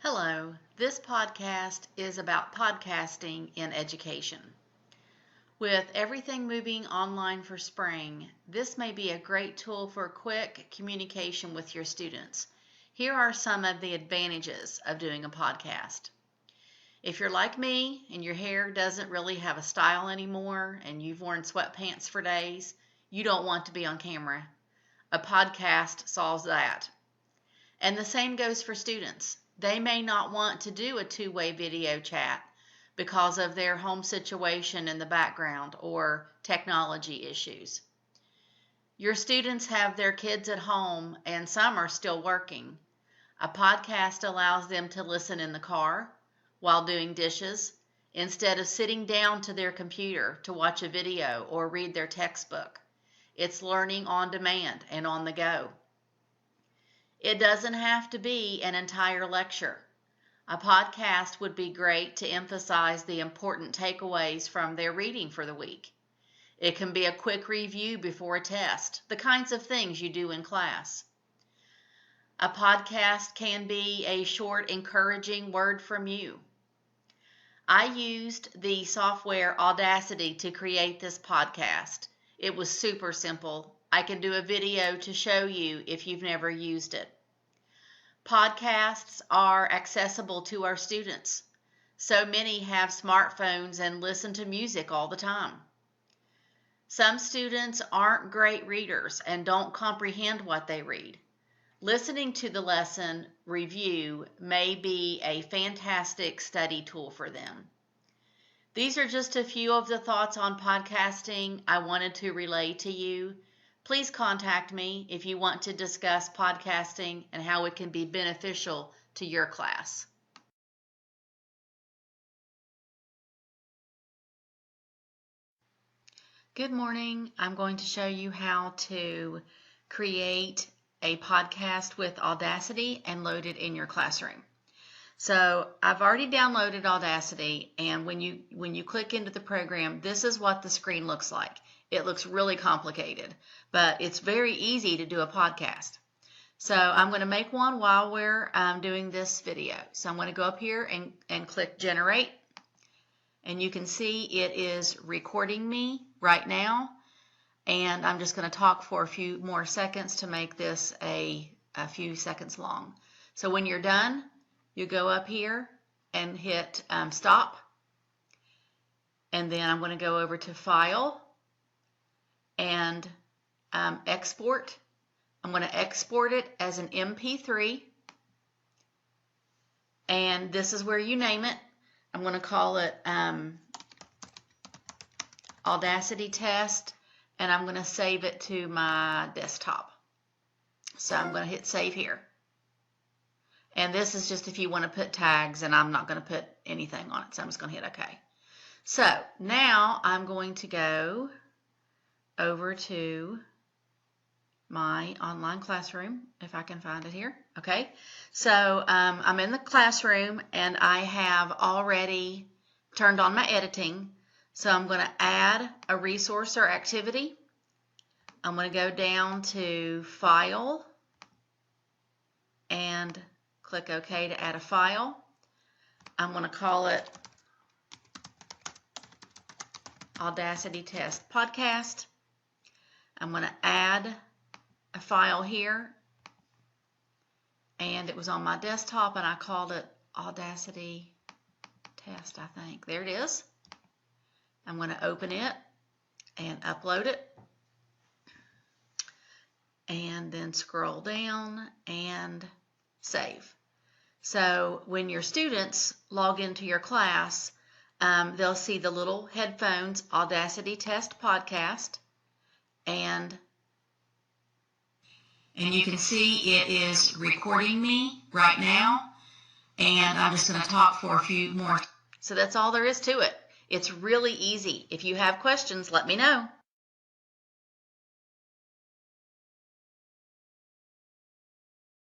Hello, this podcast is about podcasting in education. With everything moving online for spring, this may be a great tool for quick communication with your students. Here are some of the advantages of doing a podcast. If you're like me and your hair doesn't really have a style anymore and you've worn sweatpants for days, you don't want to be on camera. A podcast solves that. And the same goes for students. They may not want to do a two-way video chat because of their home situation in the background or technology issues. Your students have their kids at home and some are still working. A podcast allows them to listen in the car while doing dishes instead of sitting down to their computer to watch a video or read their textbook. It's learning on demand and on the go. It doesn't have to be an entire lecture. A podcast would be great to emphasize the important takeaways from their reading for the week. It can be a quick review before a test, the kinds of things you do in class. A podcast can be a short, encouraging word from you. I used the software Audacity to create this podcast. It was super simple. I can do a video to show you if you've never used it. Podcasts are accessible to our students. So many have smartphones and listen to music all the time. Some students aren't great readers and don't comprehend what they read. Listening to the lesson review may be a fantastic study tool for them. These are just a few of the thoughts on podcasting I wanted to relay to you. Please contact me if you want to discuss podcasting and how it can be beneficial to your class. Good morning. I'm going to show you how to create a podcast with Audacity and load it in your classroom. So I've already downloaded Audacity, and when you click into the program, this is what the screen looks like. It looks really complicated, but it's very easy to do a podcast. So I'm going to make one while we're doing this video. So I'm going to go up here and click Generate, and you can see it is recording me right now, and I'm just going to talk for a few more seconds to make this a few seconds long. So when you're done, you go up here and hit stop, and then I'm going to go over to File and Export. I'm going to export it as an MP3, and this is where you name it. I'm going to call it Audacity Test, and I'm going to save it to my desktop. So I'm going to hit Save here. And this is just if you want to put tags, and I'm not going to put anything on it, so I'm just going to hit OK. So now I'm going to go over to my online classroom, if I can find it here. Okay, so I'm in the classroom, and I have already turned on my editing. So I'm going to add a resource or activity. I'm going to go down to File and click OK to add a file. I'm going to call it Audacity Test Podcast. I'm going to add a file here, and it was on my desktop, and I called it Audacity Test, I think. There it is. I'm going to open it and upload it, and then scroll down and save. So when your students log into your class, they'll see the little headphones Audacity Test Podcast, and you can see it is recording me right now, and I'm just going to talk for a few more. So that's all there is to it. It's really easy. If you have questions, let me know.